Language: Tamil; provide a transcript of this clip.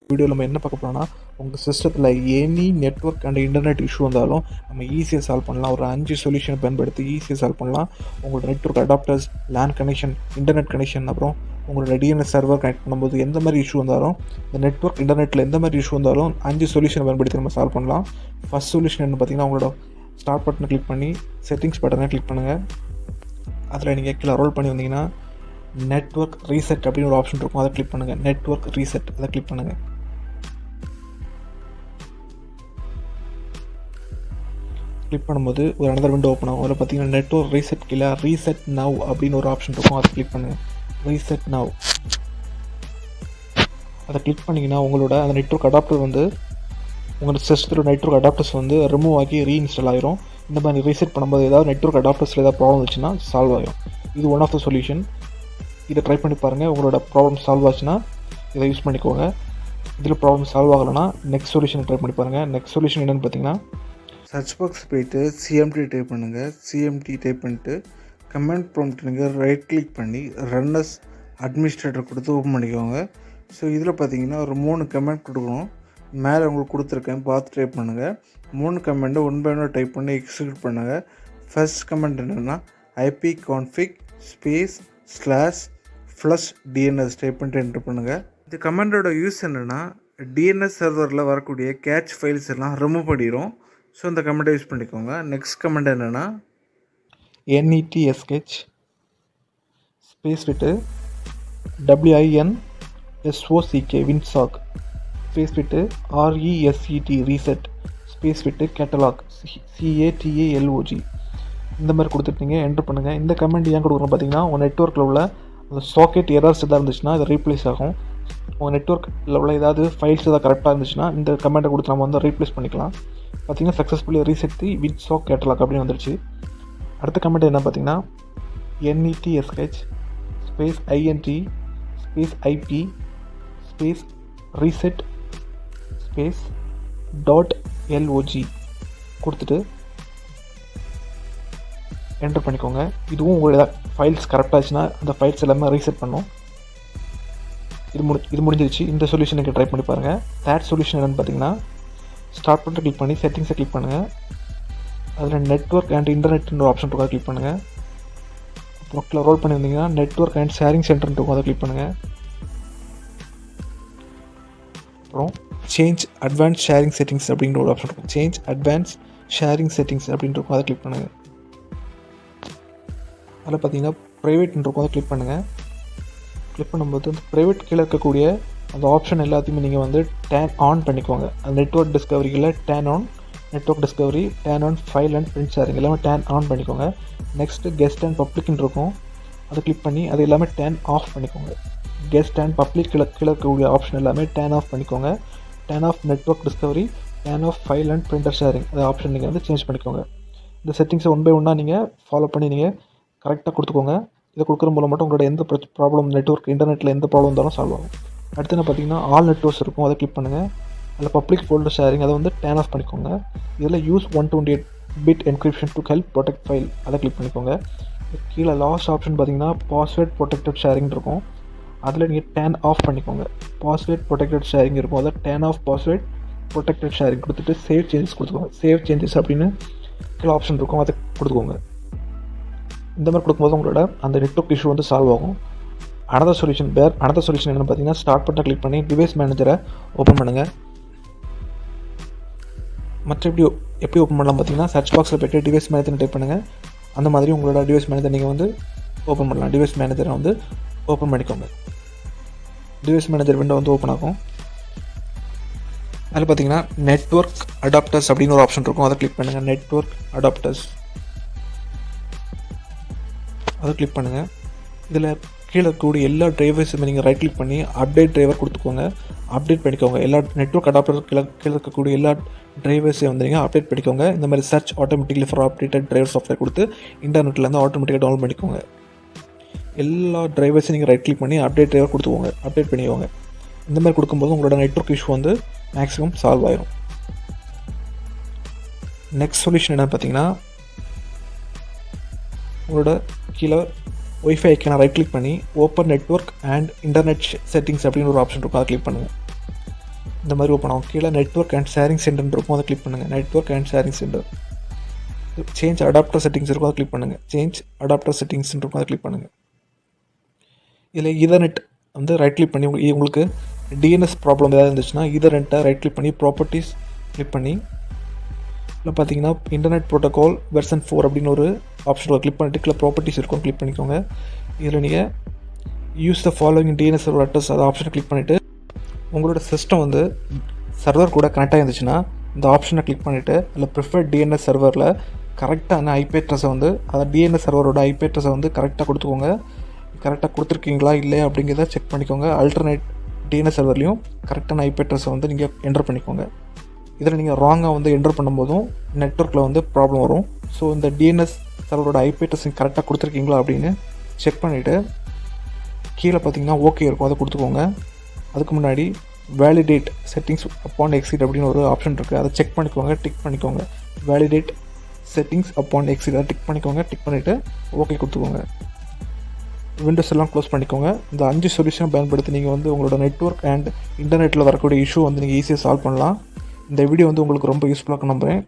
வீடியோவில் நம்ம என்ன பார்க்க போகிறோம்னா, உங்கள் சிஸ்டத்தில் any network and internet issue வந்தாலும் நம்ம ஈஸியாக சால்வ் பண்ணலாம். ஒரு 5 சொல்யூஷன் பயன்படுத்தி ஈஸியாக சால்வ் பண்ணலாம். உங்களோட network adapters, LAN connection, internet connection, அப்புறம் உங்களோட டிஎன்எஸ் சர்வர் கனெக்ட் பண்ணும்போது எந்த மாதிரி இஷ்யூ வந்தாலும், இந்த நெட்வொர்க் இன்டர்நெட்டில் எந்த மாதிரி இஷ்யூ வந்தாலும் 5 சொல்யூஷனை பயன்படுத்தி நம்ம சால்வ் பண்ணலாம். ஃபஸ்ட் சொல்யூஷன் என்ன பார்த்தீங்கன்னா, உங்களோட ஸ்டார்ட் பட்டனை கிளிக் பண்ணி செட்டிங்ஸ் பட்டனை கிளிக் பண்ணுங்கள். அதில் நீங்கள் கீழே ரோல் பண்ணி வந்தீங்கன்னா நெட்வொர்க் ரீசெட் அப்படின்னு ஒரு ஆப்ஷன் இருக்கும். அதை கிளிக் பண்ணுங்கள். நெட்வொர்க் ரீசெட் அதை கிளிக் பண்ணுங்கள். கிளிக் பண்ணும்போது ஒரு அனதர் விண்டோ ஓப்பன் ஆகும். அதில் பார்த்தீங்கன்னா நெட்வொர்க் ரீசெட் கீழே ரீசெட் நவ் அப்படின்னு ஒரு ஆப்ஷன் இருக்கும். அதை கிளிக் பண்ணுங்கள். ரீசெட் நவ் அதை கிளிக் பண்ணிங்கன்னா உங்களோட அந்த நெட்வொர்க் அடாப்டர் வந்து உங்களோட சிஸ்டத்தோட நெட்வொர்க் அடாப்டர்ஸ் வந்து ரிமூவ் ஆகி ரீஇன்ஸ்டால் ஆகிரும். இந்த மாதிரி ரீசெட் பண்ணும்போது ஏதாவது நெட்வொர்க் அடாப்டர்ஸில் ஏதாவது ப்ராப்ளம் இருந்துச்சுன்னா சால்வ் ஆகிடும். இது ஒன் ஆஃப் த சொல்யூஷன். இதை ட்ரை பண்ணி பாருங்கள். உங்களோட ப்ராப்ளம் சால்வ் ஆச்சுன்னா இதை யூஸ் பண்ணிக்கோங்க. இதில் ப்ராப்ளம் சால்வ் ஆகலைன்னா நெக்ஸ்ட் சொல்யூஷன் ட்ரை பண்ணி பாருங்கள். நெக்ஸ்ட் சொல்யூஷன் என்னென்னு பார்த்தீங்கன்னா, சர்ச் பாக்ஸ் போய்ட்டு சிஎம்டி டைப் பண்ணுங்கள். சிஎம்டி டைப் பண்ணிட்டு கமெண்ட் ப்ராம்ப்ட் நீங்கள் ரைட் கிளிக் பண்ணி ரன் அஸ் அட்மினிஸ்ட்ரேட்டர் கொடுத்து ஓப்பன் பண்ணிக்கோங்க. ஸோ இதில் பார்த்தீங்கன்னா ஒரு 3 கமெண்ட் கொடுக்கணும். மேலே உங்களுக்கு கொடுத்துருக்கேன், பார்த்து டைப் பண்ணுங்கள். 3 கமெண்ட்டை ஒன் பை ஒன் டைப் பண்ணி எக்ஸிக்யூட் பண்ணுங்கள். ஃபர்ஸ்ட் கமெண்ட் என்னென்னா IP config space /flush DNS type பண்ணிட்டு என்ட்ரு பண்ணுங்கள். இந்த கமெண்டோட யூஸ் என்னென்னா, டிஎன்எஸ் சர்வரில் வரக்கூடிய கேட்ச் ஃபைல்ஸ் எல்லாம் ரிமூவ் பண்ணிடும். ஸோ இந்த கமெண்ட்டை யூஸ் பண்ணிக்கோங்க. நெக்ஸ்ட் கமெண்ட் என்னென்னா NETSH ஸ்பேஸ் விட்டு WINSOCK வின்சாக் ஸ்பேஸ் விட்டு RESET ரீசெட் ஸ்பேஸ் விட்டு கேட்டலாக் CATALOG இந்த மாதிரி கொடுத்துட்டீங்க. என்ட்ரு பண்ணுங்கள். இந்த கமெண்ட் ஏன் கொடுக்குறோம் பார்த்தீங்கன்னா, உங்கள் நெட்வொர்க்கில் உள்ள அந்த சாக்கெட் எரர்ஸ் எதாவது இருந்துச்சுன்னா அது ரீப்ளேஸ் ஆகும். உங்கள் நெட்வொர்க்கில் உள்ள ஏதாவது ஃபைல்ஸ் எதாவது கரெக்டாக இருந்துச்சுன்னா இந்த கமெண்ட்டை கொடுத்து நம்ம வந்து ரீப்ளேஸ் பண்ணிக்கலாம். பார்த்தீங்கன்னா சக்ஸஸ்ஃபுல்லி ரீசெட் தி வின்சாக் கேட்டலாக் அப்படின்னு வந்துருச்சு. அடுத்த கமெண்ட் என்ன பார்த்தீங்கன்னா, NETSH space INT space IP space reset space .log கொடுத்துட்டு என்டர் பண்ணிக்கோங்க. இதுவும் உங்களோட ஃபைல்ஸ் கரெக்டாச்சுன்னா அந்த ஃபைல்ஸ் எல்லாமே ரீசெட் பண்ணும். இது முடிஞ்சிருச்சு. இந்த சொல்யூஷன் நீங்கள் ட்ரை பண்ணி பாருங்கள். தேர்ட் சொல்யூஷன் என்னென்னு பார்த்தீங்கன்னா, ஸ்டார்ட் பண்ணிட்டு கிளிக் பண்ணி செட்டிங்ஸை கிளிக் பண்ணுங்கள். அதில் நெட்வொர்க் அண்ட் இன்டர்நெட்ன்ற ஆப்ஷன் இருக்கும். அதை கிளிக் பண்ணுங்கள். அப்புறம் ரோல் பண்ணி வந்தீங்கன்னா நெட்வொர்க் அண்ட் ஷேரிங் சென்டர் இருக்கும். அதை கிளிக் பண்ணுங்கள். அப்புறம் சேஞ்ச் அட்வான்ஸ் ஷேரிங் செட்டிங்ஸ் அப்படின்ற ஒரு ஆப்ஷன் இருக்கும். சேஞ்ச் அட்வான்ஸ் ஷேரிங் செட்டிங்ஸ் அப்படின்ட்டு இருக்கும். அதை கிளிக் பண்ணுங்கள். அதில் பார்த்தீங்கன்னா ப்ரைவேட்னு இருக்கும். அதை கிளிக் பண்ணுங்கள். கிளிக் பண்ணும்போது அந்த ப்ரைவேட் கீழே இருக்கக்கூடிய அந்த ஆப்ஷன் எல்லாத்தையுமே நீங்கள் வந்து டேன் ஆன் பண்ணிக்கோங்க. அந்த நெட்வொர்க் டிஸ்கவரியில் turn on network discovery, turn on file and print sharing எல்லாமே டேன் ஆன் பண்ணிக்கோங்க. நெக்ஸ்ட்டு கெஸ்ட் அண்ட் பப்ளிக்னு இருக்கும். அதை கிளிக் பண்ணி அது எல்லாமே டேன் ஆஃப் பண்ணிக்கோங்க. கெஸ்ட் அண்ட் பப்ளிக் கீழே இருக்கக்கூடிய ஆப்ஷன் எல்லாமே டேன் ஆஃப் பண்ணிக்கோங்க. Turn off network discovery, turn off file and printer sharing அந்த ஆப்ஷன் நீங்கள் வந்து சேஞ்ச் பண்ணிக்கோங்க. இந்த செட்டிங்ஸை ஒன் பை ஒன்னாக நீங்கள் ஃபாலோ பண்ணி நீங்கள் கரெக்டாக கொடுத்துக்கோங்க. இதை கொடுக்குற மூலம் மட்டும் உங்களோட எந்த ப்ராப்ளம் நெட்வொர்க் இன்டர்நெட்டில் எந்த ப்ராப்ளம் இருந்தாலும் சால்வ் ஆகும். அடுத்து என்ன பார்த்தீங்கன்னா, ஆல் நெட்வொர்க்ஸ் இருக்கும். அதை கிளிக் பண்ணுங்கள். அதில் பப்ளிக் ஃபோல்டர் ஷேரிங் அதை வந்து டேன் ஆஃப் பண்ணிக்கோங்க. இதில் use 128-bit encryption to help protect file அதை கிளிக் பண்ணிக்கோங்க. கீழே லாஸ்ட் ஆப்ஷன் பார்த்தீங்கன்னா பாஸ்வேர்ட் ப்ரொடெக்டட் ஷேரிங் இருக்கும். அதில் நீங்கள் டேன் ஆஃப் பண்ணிக்கோங்க. பாஸ்வேர்ட் ப்ரொடெக்டட் ஷேரிங் இருக்கும். அதை turn off password protected sharing கொடுத்துட்டு சேவ் சேஞ்சஸ் கொடுத்துக்கோங்க. சேவ் சேஞ்சஸ் அப்படின்னு கீழே ஆப்ஷன் இருக்கும். அதை கொடுத்துக்கோங்க. இந்த மாதிரி கொடுக்கும்போது உங்களோட அந்த நெட்வொர்க் இஷ்யூ வந்து சால்வ் ஆகும். அனதர் சொல்யூஷன் என்னென்னு பார்த்தீங்கன்னா, ஸ்டார்ட் பட்டனை கிளிக் பண்ணி டிவைஸ் மேனேஜரை ஓப்பன் பண்ணுங்கள். மற்ற எப்படி ஓப்பன் பண்ணலாம் பார்த்தீங்கன்னா, சர்ச் பாக்ஸில் போய்ட்டு டிவைஸ் மேனேஜர் டைப் பண்ணுங்கள். அந்த மாதிரி உங்களோட டிவைஸ் மேனேஜர் நீங்கள் வந்து ஓப்பன் பண்ணலாம். டிவைஸ் மேனேஜரை வந்து ஓப்பன் பண்ணிக்கோங்க. டிவைஸ் மேனேஜர் விண்டோ வந்து ஓப்பன் ஆகும். அதில் பார்த்தீங்கன்னா நெட்வொர்க் அடாப்டர்ஸ் அப்படின்னு ஒரு ஆப்ஷன் இருக்கும். அதை கிளிக் பண்ணுங்கள். நெட்வொர்க் அடாப்டர்ஸ் அதை கிளிக் பண்ணுங்கள். இதில் கீழே இருக்கக்கூடிய எல்லா டிரைவர்ஸுமே நீங்கள் ரைட் கிளிக் பண்ணி அப்டேட் டிரைவர் கொடுத்துக்கோங்க. அப்டேட் பண்ணிக்கோங்க. எல்லா நெட்வொர்க் அடாப்டர் கீழே இருக்கக்கூடிய எல்லா டிரைவர்ஸையும் வந்து நீங்கள் அப்டேட் பண்ணிக்கோங்க. இந்த மாதிரி search automatically for updated driver software கொடுத்து இன்டர்நெட்லேருந்து ஆட்டோமேட்டிக்காக டவுன்லோட் பண்ணிக்கோங்க. எல்லா டிரைவர்ஸையும் நீங்கள் ரைட் கிளிக் பண்ணி அப்டேட் டிரைவர் கொடுத்துக்கோங்க. அப்டேட் பண்ணிக்கோங்க. இந்த மாதிரி கொடுக்கும்போது உங்களோட நெட்வொர்க் இஷ்யூ வந்து மேக்ஸிமம் சால்வ் ஆயிரும். நெக்ஸ்ட் சொல்யூஷன் என்னென்னு பார்த்தீங்கன்னா, உங்களோட கீழே ஒய்ஃபை ஐக்கான ரைட் கிளிக் பண்ணி open network and internet settings அப்படின்னு ஒரு ஆப்ஷன் இருக்கும். அதை கிளிக் பண்ணுங்கள். இந்த மாதிரி ஓப்பன் ஆகும். கீழே நெட்வொர்க் அண்ட் ஷேரிங் சென்டர் இருக்கும், அதை கிளிக் பண்ணுங்கள். Network and sharing centre. Change adapter settings இருக்கும், அதை கிளிக் பண்ணுங்கள். சேஞ்ச் அடாப்டர் செட்டிங்ஸ் இருக்கும், அதை கிளிக் பண்ணுங்கள். இதில் ஈதர்நெட் வந்து ரைட் கிளிக் பண்ணி உங்களுக்கு டிஎன்எஸ் ப்ராப்ளம் ஏதாவது இருந்துச்சுன்னா ஈதர்நெட்டை ரைட் கிளிக் பண்ணி ப்ராப்பர்ட்டிஸ் கிளிக் பண்ணி இல்லை பார்த்தீங்கன்னா இன்டர்நெட் ப்ரோட்டோகால் வெர்ஷன் 4 அப்படின்னு ஒரு ஆப்ஷன் கிளிக் பண்ணிட்டு கீழே ப்ராப்பர்ட்டிஸ் இருக்கும், கிளிக் பண்ணிக்கோங்க. இதில் நீங்கள் use the following DNS server address அதை ஆப்ஷனை கிளிக் பண்ணிவிட்டு உங்களோட சிஸ்டம் வந்து சர்வர் கூட கனெக்ட் ஆகிருந்துச்சுன்னா இந்த ஆப்ஷனை கிளிக் பண்ணிவிட்டு அதில் ப்ரிஃபர்ட் டிஎன்எஸ் சர்வரில் கரெக்டான ஐபி அட்ரஸை வந்து அதை டிஎன்எஸ் சர்வரோட ஐபி அட்ரஸை வந்து கரெக்டாக கொடுத்துக்கோங்க. கரெக்டாக கொடுத்துருக்கீங்களா இல்லை அப்படிங்கிறத செக் பண்ணிக்கோங்க. அல்டர்னேட் டிஎன்எஸ் சர்வர்லையும் கரெக்டான ஐபி அட்ரஸை வந்து நீங்கள் என்டர் பண்ணிக்கோங்க. இதில் நீங்கள் ராங்காக வந்து என்டர் பண்ணும்போதும் நெட்வொர்க்கில் வந்து ப்ராப்ளம் வரும். ஸோ இந்த டிஎன்எஸ் சர்வரோட ஐபி அட்ரஸ் கரெக்டாக கொடுத்துருக்கீங்களா அப்படின்னு செக் பண்ணிவிட்டு கீழே பார்த்தீங்கன்னா ஓகே இருக்கும், அதை கொடுத்துக்கோங்க. அதுக்கு முன்னாடி வேலிடேட் செட்டிங்ஸ் அப்பான் எக்ஸிட் அப்படின்னு ஒரு ஆப்ஷன் இருக்குது, அதை செக் பண்ணிக்கோங்க, டிக் பண்ணிக்கோங்க. வேலிடேட் செட்டிங்ஸ் அப்பான் எக்ஸிட் அதை டிக் பண்ணிக்கோங்க. டிக் பண்ணிவிட்டு ஓகே கொடுத்துக்கோங்க. விண்டோஸ் எல்லாம் க்ளோஸ் பண்ணிக்கோங்க. இந்த 5 சொல்யூஷனை பயன்படுத்தி நீங்கள் வந்து உங்களோட நெட்வொர்க் அண்ட் இன்டர்நெட்டில் வரக்கூடிய இஷ்யூ வந்து நீங்கள் ஈஸியாக சால்வ் பண்ணலாம். இந்த வீடியோ வந்து உங்களுக்கு ரொம்ப யூஸ்ஃபுல்லாக நம்புகிறேன்.